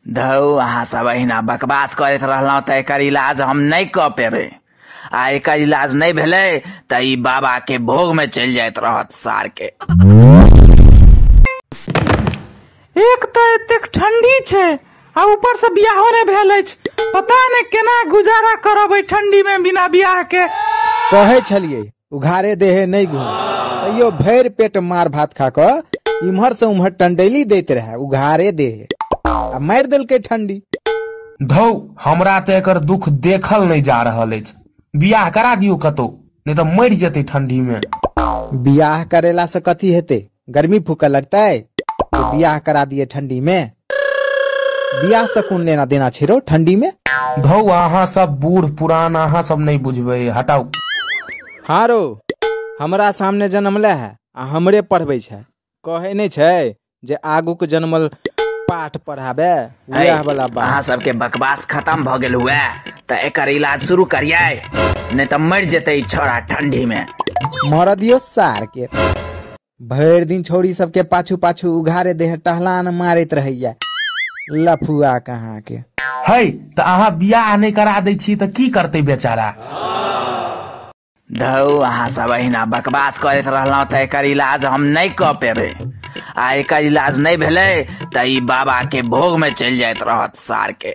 धौ अहाँ सब अहिना बकवास करैत रहलहुँ त एकर इलाज हम नहीं क पेबे। आ एकर इलाज नहीं भेले त ई बाबा के भोग में चल जाइत रहत सार के। एक तो एतेक ठंडी छे आ ऊपर से बियाहो ने भेल अछि, पता ने केना गुजारा करब ठंडी में बिना बियाह के। कहे छलिए उघारे देहे नहीं घूम, तैयो भैर पेट मार भात खा क इम्हर से उम्हर टंडेली देते रहे उघारे देहे आ मार दिल के ठंडी। धौ हमरा त एकर दुख देखल नहीं जा रहल अछि, बियाह करा दियो कतो नहीं तो मर जते ठंडी में। बियाह करेला से कथी हेते, गर्मी फूके लगते तो बियाह करा दिए ठंडी में। बियाह से कौन लेना देना छे ठंडी में। धौ अहाँ सब बूढ़ पुरान अहाँ सब नहीं बुझबे, हटाओ। हाँ रो हमरा सामने जन्मले है आ हमरे पढ़बे छे, कहे नहीं छे जे आगू के जन्मल पाठ पढ़ाबे वह वाला बात। अहाँ सबके बकवास खत्म भ गेल हुए त एकर इलाज शुरू करिए, नहीं तो मर जेते छोरा ठंडी में। मर दियो सार के, भर दिन छोड़ी सबके पाछू पाछू उघारे देह टहलान मारत रहिया, लफुआ कहाँ के। है त अहाँ बियाह नहीं करा दै छी त की करते बेचारा। धौ अहाँ सब अहिना बकवास करैत रहलहुँ त एकर इलाज हम नहीं क पेबे। आ एकर इलाज नहीं भेले त ई बाबा के भोग में चल जाइत रहत सार के।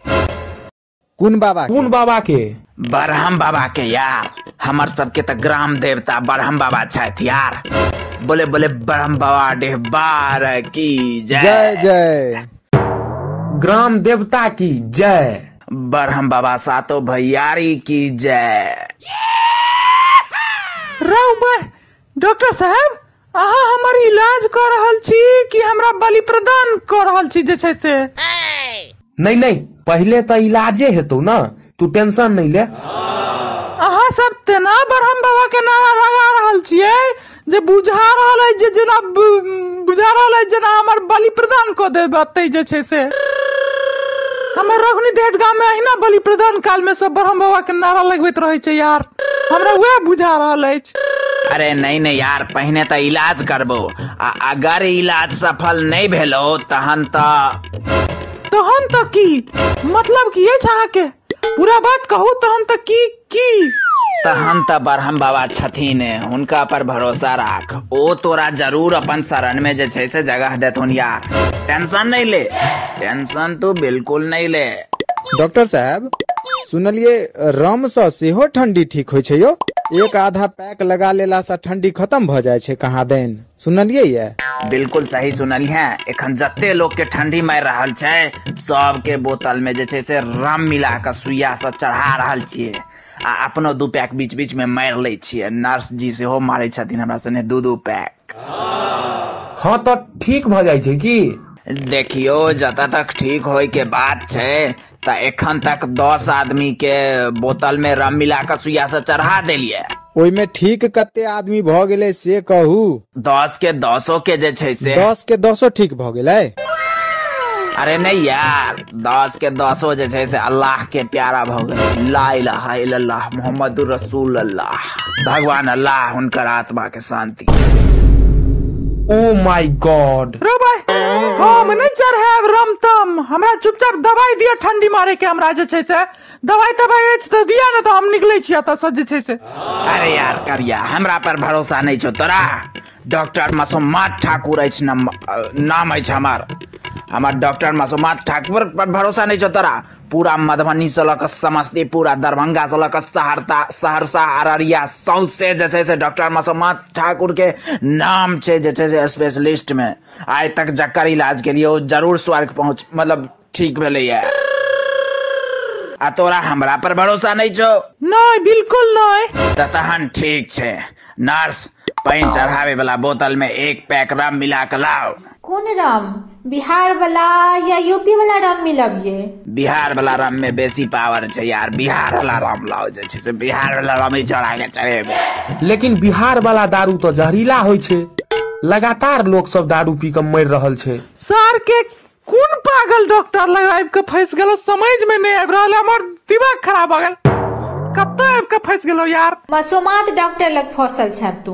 कौन बाबा के? कौन बाबा के? बरहम बाबा के यार, हमर सबके त ग्राम देवता बरहम बाबा छथि यार। बोले बोले बरहम बाबा डेहबार की जय। जय जय। ग्राम देवता की जय। बरहम बाबा सातो भैयारी की जय। डॉक्टर साहब अहाँ हमर इलाज कर रहल छी कि हमरा बलि प्रदान कर रहल छी जे छै से? नहीं नहीं पहले तो इलाजे हेतौ ना, तू टेंशन नहीं ले। अहाँ सब तेना बरहम बाबा के नारा लगा रहल छियै जे बुझा रहल है जे जना हमर बलि प्रदान क देबते जे छै से। हमर रघुनी देठ गांव में अहिना बलि प्रदान काल में सब बरहम बाबा के नारा लगबैत रहे छै यार, हमरा वह बुझा रहल अछि। अरे नहीं नहीं यार, पहले तो इलाज करबो, अगर इलाज सफल नहीं भेलो तहन तो की मतलब की अहाँ के पूरा बात कहू तहन तो की तहन तो बरहम बाबा छथिन, उनका पर भरोसा राख, ओ तोरा जरूर अपन शरण में जे छै से जगह देथुन यार। टेंशन नहीं ले, टेंशन तू बिल्कुल नहीं ले। डॉक्टर साहब सुनलिए रम से सेहो ठंडी ठीक होय छै यो, एक आधा पैक लगा लेला से ठंडी खत्म भ जाय छै कहाँ दिन, सुनलिए ये? बिल्कुल सही सुनलिए। एखन जत्ते लोग के ठंडी मार रहल छै सब के बोतल में जे छै से रम मिला के सुइया से चढ़ा रहल छियै आ अपनो 2 पैक बीच बीच में मार ले छियै। नर्स जी सेहो मारे छथिन हमरा सने 2 पैक। हाँ तो ठीक भ जाय छै की? देखियो जतऽ तक ठीक होय के बात छै त एखन तक 10 आदमी के बोतल में रम मिला के सुइया से चढ़ा देलिए। ओई में ठीक कते आदमी भ गेले से कहू? 10 के 10 के जे छै से 10 के 10 ठीक भ गेलै? अरे नहीं यार, 10 के 10 जे छै से अल्लाह के प्यारा भ गेलै। ला इलाहा इल्लल्लाह मुहम्मदुर रसूलुल्लाह, भगवान अल्लाह हुनकर आत्मा के शांति। Oh my God. रो भाई हम नहीं चढ़ाब रम तम, हमरा चुपचाप दवाई दिया ठंडी मारे के। हमरा जे छै से दवाई तो दिया ना तो हम निकले छी एत से जे छै से। अरे यार करिया, हमरा पर भरोसा नहीं छौ तोरा? डॉक्टर मासूमात ठाकुर अछि नाम अछि हमर डॉक्टर मासूमात ठाकुर पर भरोसा नहीं छौ तोरा? पूरा मधुबनी से लक समस्तीपुर, दरभंगा से लक सहरसा अररिया सौंसे जे छै से डॉक्टर मासूमात ठाकुर के नाम छै जे छै से स्पेशलिस्ट में। आइ तक जकर इलाज के लिए वो जरूर स्वर्ग पहुंच मतलब ठीक भेलैया। आ तोरा हमरा पर भरोसा नहीं छौ? नहीं बिल्कुल नहीं। तहन ठीक छे, नर्स पानी चढ़ावे वाला बोतल में 1 पैक रम मिला के लाओ। कौन रम, बिहार वाला या यूपी वाला रम मिलाबिए? बिहार वाला रम में बेसी पावर छै यार, बिहार वाला रम लाओ जे छै से बिहार वाला रम ही चढ़ा के चढ़ेबे। लेकिन बिहार वाला दारू तो जहरीला होय छै, लगातार लोग सब दारू पी के मर रहल छै। सर के कौन पागल डॉक्टर लगाइब के फंस गेलो, समझ में नहीं आब रहल, हमर दिमाग खराब भ गेल। कत्ते आबि के फंस गेलो यार। मसोमात डॉक्टर लग फंसल छ तू।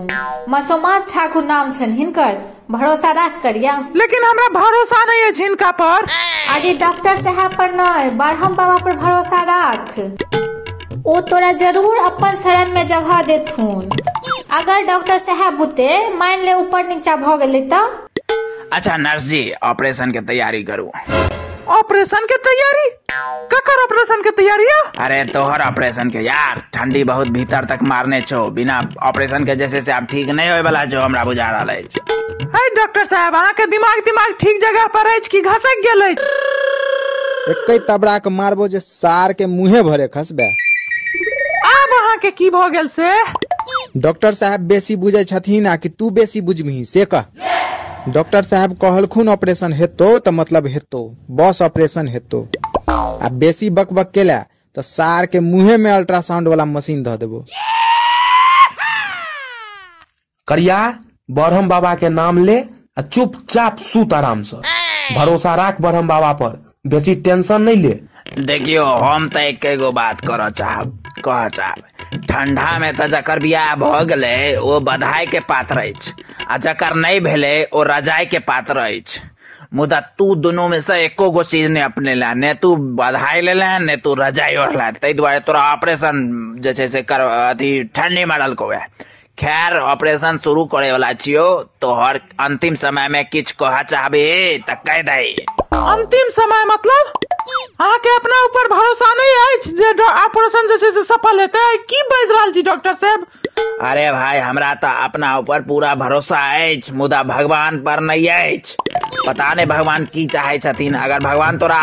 मसोमात ठाकुर नाम छन हिनकर, भरोसा राख करिया। लेकिन हमरा भरोसा नहीं है जिनका पर। अरे डॉक्टर साहब पर नहीं, ब्रह्म बाबा पर भरोसा राख। ओ तोरा जरूर अपन शरण में जगह देथुन। अगर डॉक्टर साहब बुते मान ले ऊपर नीचा भ गेले त। अच्छा नर्स जी, ऑपरेशन के तैयारी करू। ऑपरेशन के तैयारी? ककर ऑपरेशन के तैयारी है? अरे तोहर ऑपरेशन के यार, ठंडी बहुत भीतर तक मारने छो। बिना ऑपरेशन के जैसे से आप ठीक नहीं होए वाला छो, हमरा बुझा रहल अछि। है डॉक्टर साहब, अहाँ के दिमाग ठीक जगह पर अछि कि घसक गेल अछि? एकई तबरा के मारबो जे सार के मुंहे भरे खसबे। आब अहाँ के की भ गेल से? डॉक्टर साहब बेसी बुझे छथिन आ कि तू बेसी बुझबही से कह। डॉक्टर साहब कहलखुन ऑपरेशन हेतो तो मतलब हेतो, बस ऑपरेशन हेतो। आ बेसी बकबक केला तो सार के मुंहे में अल्ट्रासाउंड वाला मशीन ध देबो। करिया ब्रह्म बाबा के नाम ले आ चुपचाप सूत आराम से। भरोसा राख ब्रह्म बाबा पर, बेसी टेंशन नहीं ले। देखियो हम तो एक गो बात कह चाहब। ठंडा में तो जकर बियाह भ गेले ओ बधाई के पात्र अछि, आ जकर नहीं भेले ओ रजाई के पात्र अछि। मुदा तू दोनों में से एको गो चीज ने अपने ला, ने तू बधाई ले ले ने तू रजाई ओढ़ला। तै दुआरे तोरा ऑपरेशन जे छै से कर अथी ठंडी मरल को है। खैर ऑपरेशन शुरू करे वाला छियो, तो हर अंतिम समय में किछ कह चाहबे त कह दे। अंतिम समय मतलब? अहाँ के अपना ऊपर भरोसा नहीं अछि जे ऑपरेशन जे छै से सफल हेतै? की बाजि रहल छी डॉक्टर साहब? अरे भाई हमरा तो अपना ऊपर पूरा भरोसा अछि, मुदा भगवान पर नहीं अछि। पता नहीं भगवान की चाहे छथिन। अगर भगवान तोरा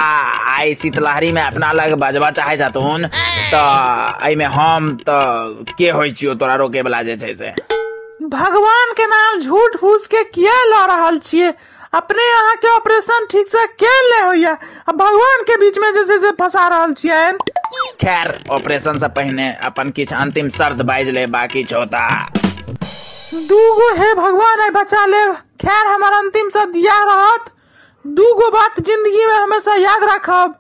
आई शीतलहरी में अपना लग बजबा चाहे छथुन तो आई में हम तो के होई छियो तोरा रोके वाला जे छै से। भगवान के नाम झूठ फूस के किया ला रहल छिए? अपने यहाँ के ऑपरेशन ठीक से के ले होइया, अब भगवान के बीच में जैसे से फंसा रहल छिए। खैर ऑपरेशन से पहले अपन किछ अंतिम शर्त बाइज ले, बाकी छोता दूगो है भगवान है बचा ले। खैर हमार अंतिम शब्द यह रहत, दूगो बात जिंदगी में हमेशा याद रखब।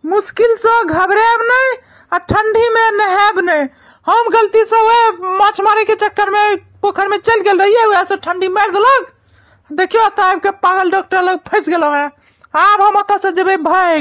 मुश्किल से घबराएब नहीं और ठंडी में नहाएब नहीं। हम गलती से वे माछ मारे के चक्कर में पोखर में चल गए रहिए, वैसे ठंडी मार दिलक। देखियो ताब के पागल डॉक्टर लग फंस गेलो है। अब हम ओतऽ से जेबे भाई।